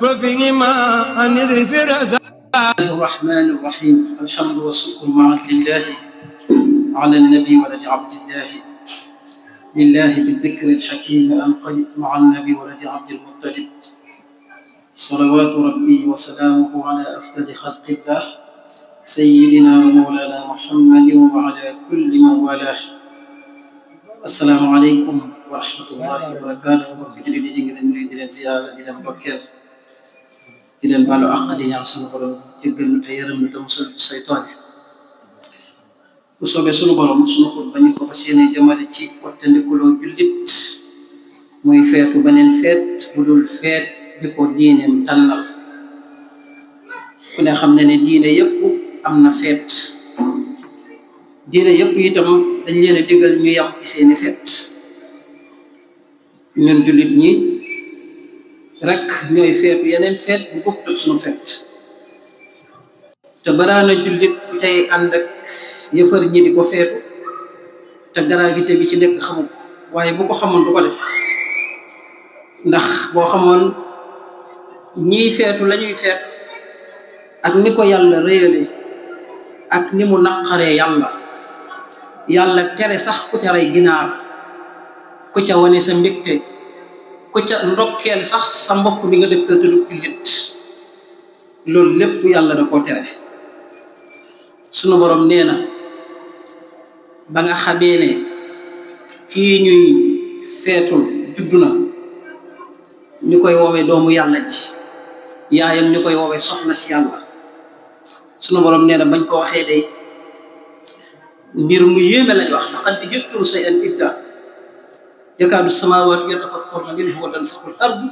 ففيهما عن الفرز الرحمن الرحيم الحمد والشكر مع لله على النبي ولد عبد الله لله بالذكر الحكيم أنقلب مع النبي ولد عبد المطلب صلوات ربي وسلامه على أفضل خلق الله سيدنا ومولانا محمد وعلى كل من والاه السلام عليكم ورحمة الله وبركاته وكجلي دي نgi leen nuyu di leen ziyaara di leen bokkeel di leen baalu àq di ñaan sunu borom jéggal nu te yërëm nu te musal ci saytaan bu soobee sunu borom sunu xutba ñu ko fas yéene jëmale ci wattandikuloo jullit muy feetu beneen feet bu dul feet bi ko diineem tànnal ku ne xam ne ne diine yëpp am na feet diine yëpp itam dañ leen a digal ñu yam ci seeni feet ñun jullit ñi rek ñooy feetu yeneen feet bu bokkut ak sunu feet te baraana jullit bu cay ànd ak yëfar ñi di ko feetu te gravité bi ci nekk xamu ko waaye bu ko xamoon du ko def ndax boo xamoon ñiy feetu lañuy feetu ak ni ko yàlla réyale ak ni mu naqaree yàlla tere sax ku ca rey ginaar ku ca wane sa mbégte ku ca ndokkeel sax sa mbokk bi nga dëkkal te du jullit loolu lépp yàlla da koo tere sunu borom nee na ba nga xamee ne kii ñuy feetul juddu na ñu koy woowee doomu yàlla ji yaayam ñu koy woowee soxna si yàlla sunu borom nee na bañ ko waxee day mbir mu yéeme lañ wax laqad ji'tum shay'an idda yakaadu samaawaatu yatafattarna minhu wa tansaqu al-ardu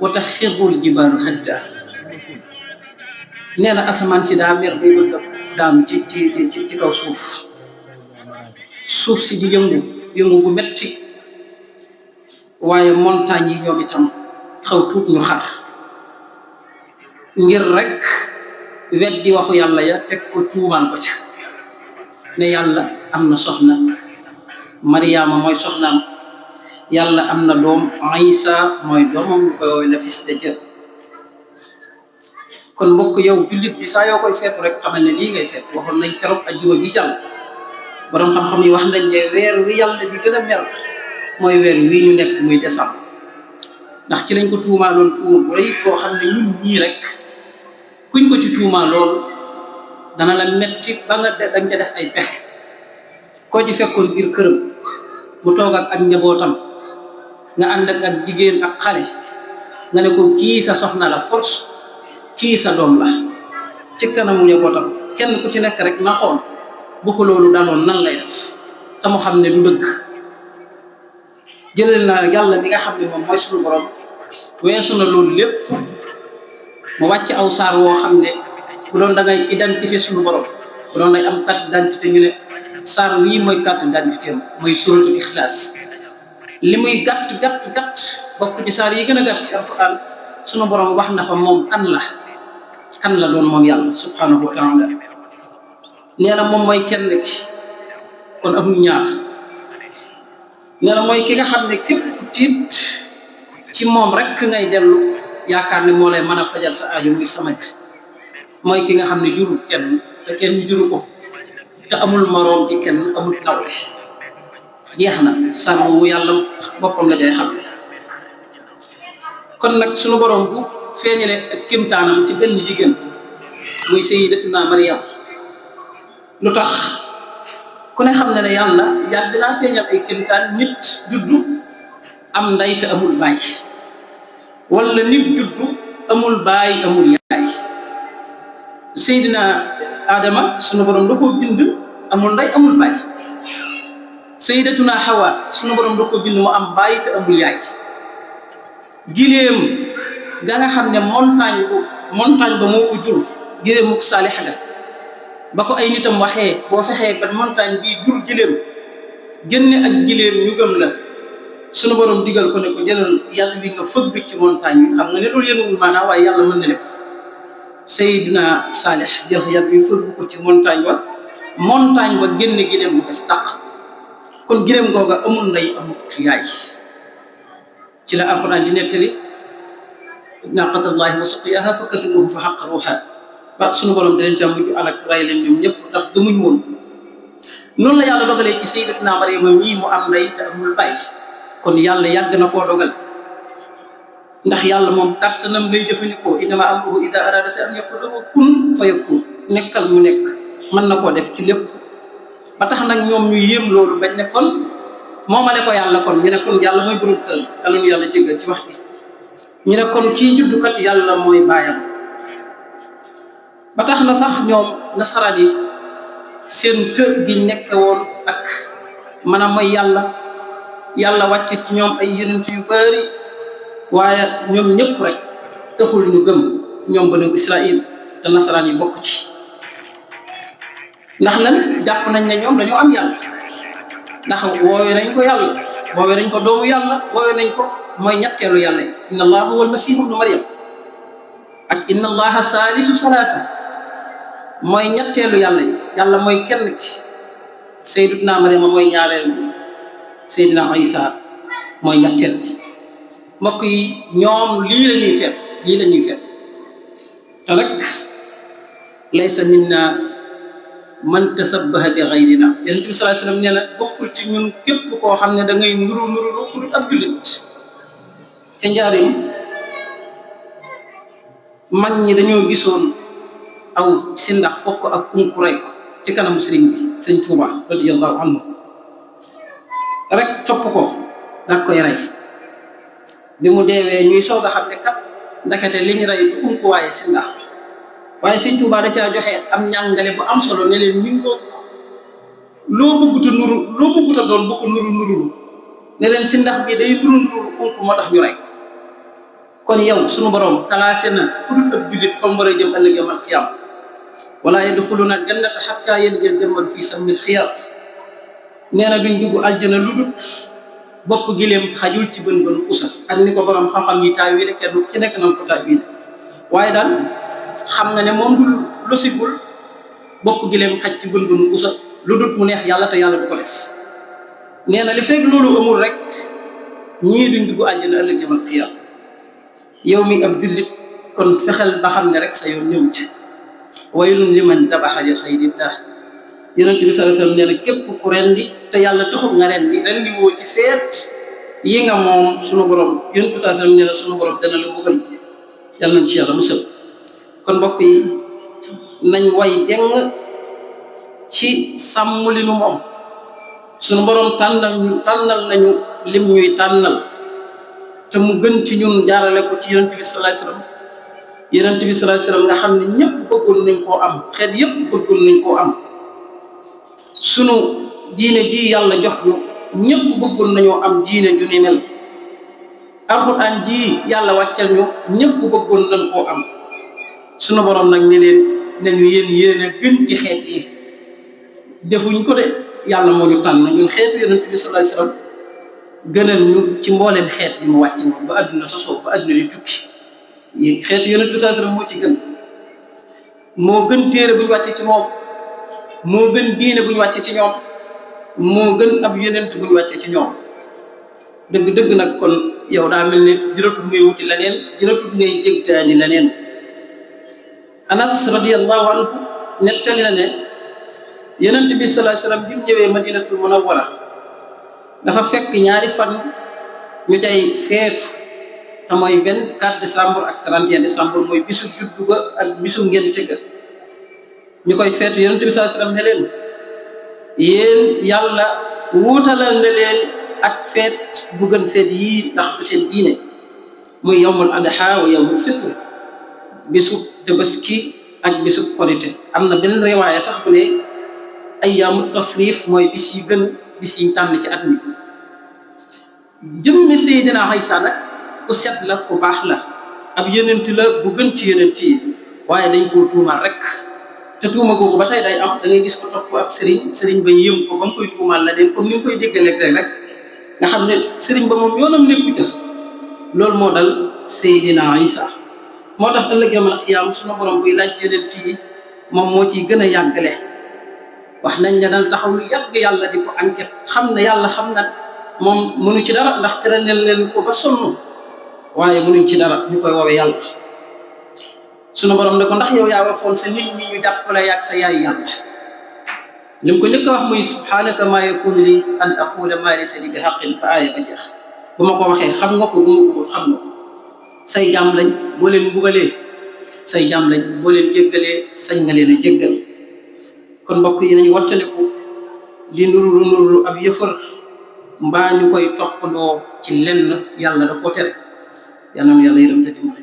wa taxirru al-jibaalu hadda nee na asamaan si daa mer bay bëgg a daam ci kaw suuf si di yëngu bu metti waaye montagne yi ñoom itam xaw tuut ñu xar ngir rek weddi waxu yàlla ya teg ko tuumaan ko ca ne yàlla am na soxna Mariama mooy soxnaam yàlla am na doom Isa mooy doomam ñu koy woowee le fils de Dieu kon mbokk yow jullit bi saa yoo koy feetu rek xamal ne lii ngay feet waxoon nañ keroog ajjuma bi jàll borom xam-xam yi wax nañ ne weer wi yàlla di gën a mer mooy weer wii ñu nekk muy décembre ndax ci lañ ko tuumaaloon tuuma bu rëy boo xam ne ñun ñii rek kuñ ko ci tuumaaloon dana la metti ba nga dañ ca def ay pexe koo ci fekkoon biir këram mu toog ak njabootam nga ànd ak jigéen ak xale nga ne ko kii sa soxna la force kii sa doom la ci kanamu njabootam kenn ku ci nekk rek na xool bu ko loolu daloon nan lay def te mu xam ne du dëgg jëlal naa yàlla mi nga xam ne moom mooy suñu borom weesu na loolu lépp mu wàcc aw saar woo xam ne bu doon da ngay identifier suñu borom bu doon day am carte d'identité ñu ne saar wii mooy carte d'identité mooy suratul Ixlaas li muy gàtt bokk ci saar yi gën a gàtt ci alquran suñu borom wax na fa moom kan la doon moom yàlla subhanahu wa taala nee na moom mooy kenn ki kon amul ñaar nee na mooy ki nga xam ne képp ku tiit ci moom rek ngay dellu yaakaar ne moo lay mën a fajal sa aajo muy samad mooy ki nga xam ne juru kenn te kenn juru ko te amul moroom ci kenn amul nawle jeex na sàmm wu yàlla boppam la jay xam ne kon nag sunu borom bu feeñale ak kimtaanam ci benn jigéen muy sayyidatuna Maryam lu tax ku ne xam ne ne yàlla yàgg naa feeñal ay kimtaan nit juddu am ndey te amul baay wala nit juddu amul baay amul yaay Seydina Adama sunu borom da koo bind amul ndey amul baay Sayyidatuna Hawa sunu borom da koo bind mu am baay te amul yaay gileem ga nga xam ne montagne ba moo ko jur gileemuk Saalix ga ba ko ay nitam waxee boo fexee ba montagne bii jur gileem génne ak gileem ñu gëm la sunu borom digal ko ne ko jëlal yàlla bi nga fëgg ci montagne bi xam nga ne loolu yënguwul maanaam waaye yàlla mën na lépp Seydina Saalix jël yàlla bi fëgg ko ci montagne ba génne gileem bu des tàq kon gileem googa amul ndey amul yaay ci la alxuraan di nettali naaqatallahi wa suqiyaha fa kadibuhu fa xaqaruha ba suñu borom da leen ca mujj alak ray leen ñoom ñëpp ndax gëmuñ woon. noonu la yàlla dogalee ci sayyidatuna Maryama mii mu am ndey te amul bàyyi kon yàlla yàgg na koo dogal ndax yàlla moom kàttanam lay jëfandikoo innama amruhu ida arada shay'an an yaqula lahu kun fayakun nekkal mu nekk mën na koo def ci lépp. ba tax nag ñoom ñu yéem loolu bañ ne kon moomale ko yàlla kon ñu ne kon yàlla mooy borom kër yàlla nu yàlla jéggal ci wax bi ñu ne kon kii juddukat yàlla mooy baayam. ba tax na sax ñoom nasaraan yi seen të gi nekk woon ak maanaam mooy yàlla wàcce ci ñoom ay yonent yu bari waaye ñoom ñëpp rek taxul ñu gëm ñoom banu Israël te nasaraan yi bokk ci ndax lan jàpp nañ ne ñoom dañoo am yàlla ndax woowee nañ ko yàlla woowee nañ ko doomu yàlla woowee nañ ko mooy ñetteelu yàlla yi inna allaha huwa almasihu ibnu maryam ak inna allaha saalisu salaasa mooy ñetteelu yàlla yi yàlla mooy kenn ki sayyidatuna maryama mooy ñaareel bi sayyidina isa mooy ñetteel bi mbokk yi ñoom lii la ñuy feet te rek laysa minna man tasabbaha bi ghayrina yonent bi sallallahu alayhi wasallam nee na bokkul ci ñun képp koo xam ne da ngay nuru lu ku dul ab jullit ca njaarim mag ñi dañoo gisoon aw si ndax fokk ak kunku rey ko ci kanamu sëriñ bi sëriñ Tuuba radiyallahu anhu rek copp ko daa koy rey bi mu deewee ñuy soog a xam ne kat ndakate li ñu rey du kunku waaye si ndax bi waaye sëriñ Tuuba da caa joxe am njàngale bu am solo ne leen ñu ngoog loo bëgguta doon bu ko nuru ne leen si ndax bi day nuru kunku moo tax ñu rey ko kon yow sunu borom classé na ku dul ab jullit fa mu war a jëm ëllëg yawmal qiyaama wala yadxuluna jannata xatta yalija al-jammal fi sammil xiyaat nee na duñ dugg aljana lu dut bopp gileem xajul ci bën bënu pusa ak ni ko borom xam-xam yi taawile kenn ku ci nekk nam ko taawile waaye daal xam nga ne moom du lu sigul bopp gileem xaj ci bën bënu pusa lu dut mu neex yàlla te yàlla du ko def nee na li fekk loolu amul rek ñii duñ dugg aljana ëllëg yawmal qiyaama yow mi ab jullit kon fexeel ba xam ne rek sa yoon ñëw ci waylun liman dabaxa li xayrillah yonent bi sallallahu alayhi wasallam nee na képp ku rendi te yàlla taxul nga rendi woo ci feet yi nga moom sunu borom yonent bi sallallahu alayhi wasallam nee na sunu borom dana la mbugal yàlla nañ ci yàlla musal kon mbokk yi nañ way jeng ci sàmm li nu moom sunu borom tànnal nañu lim ñuy tànnal te mu gën ci ñun jaarale ko ci yonent bi sallallahu alayhi wasallam yonent bi sallallahu alayhi wasallam nga xam ne ñëpp bëggoon nañ koo am xeet yëpp bëggoon nañ koo am sunu diine ji yàlla jox ñu ñëpp bëggoon nañoo am diine ju ni mel alxuraan ji yàlla wàccal ñu ñëpp bëggoon nañ koo am sunu borom nag ne leen nañu yéen a gën ci xeet yi defuñ ko de yàlla moo ñu tànn ñun xeetu yonent bi sallallahu alayhi wasallam gënal ñu ci mbooleen xeet yi mu wàcc moom ba àdduna sosoo ba àdduna di tukki xeetu yonent bi sallallahu alayhi wasallam moo ci gën moo gën téere bu ñu wàccee ci moom moo gën diine bu ñu wàccee ci ñoom moo gën ab yonent bu ñu wàccee ci ñoom dëgg nag kon yow daa mel ne jërëtut ngay wuti leneen jërëtut ngay jéggaani leneen Anas radiyallahu anhu nettali na ne yonent bi sallallahu alayhi wasallam bi mu ñëwee Madinatul Munawwara dafa fekk ñaari fan ñu tey feetu te mooy 24 décembre ak 31 décembre mooy bisu juddu ga ak bisu ngénte ga ñu koy feetu yonent bi sallallahu alayhi wasallam ne leen yéen yàlla wuutalal na leen ak feet bu gën feet yii ndax du seen diine muy yawmul adha wa yawmul fitr bisu tabaski ak bisu korite am na benn riwaaya sax bu ne ayyaamu tasrif mooy bis yi gën bis yi tànn ci at mi jëmmi Seydina Aysa nag ku set la ku baax la ab yonent la bu gën ci yonent yi waaye dañ koo tuumaal rek te tuuma googu ba tey day am da ngay gis ko topp ab sëriñ ba yëm ko ba mu koy tuumaal la leen comme ni nga koy déggalee rek nga xam ne sëriñ ba moom yoonam nekku ca loolu moo dal Seydina Aysa moo tax ëllëg yawmal qiyaama sunu borom buy laaj yonent yi moom moo ciy gën a yàggale wax nañ ne dal taxaw lu yàgg yàlla di ko enquête xam ne yàlla xam na moom mënu ci dara ndax tere leen ko ba sonn waaye mënuñ ci dara ñu koy woowee yàlla. sunu borom ne ko ndax yow yaa waxoon sa nit ñi ñu jàppale yaag sa yaay yàlla. li mu ko njëkk a wax muy subhaanaka maa yakunu li an aqula maa laysa li bi haqqin ba aaya ba jeex. bu ma ko waxee xam nga ko bu ma ko xam nga ko. say jaam lañ boo leen bugalee say jaam lañ boo leen jéggalee sañ nga leen a jéggal. kon mbokk yi nañu wattandiku li nurulu ab yëfër mbaa ñu koy toppandoo ci lenn yàlla da ko tere. yal na yàlla yërëm te dimbali.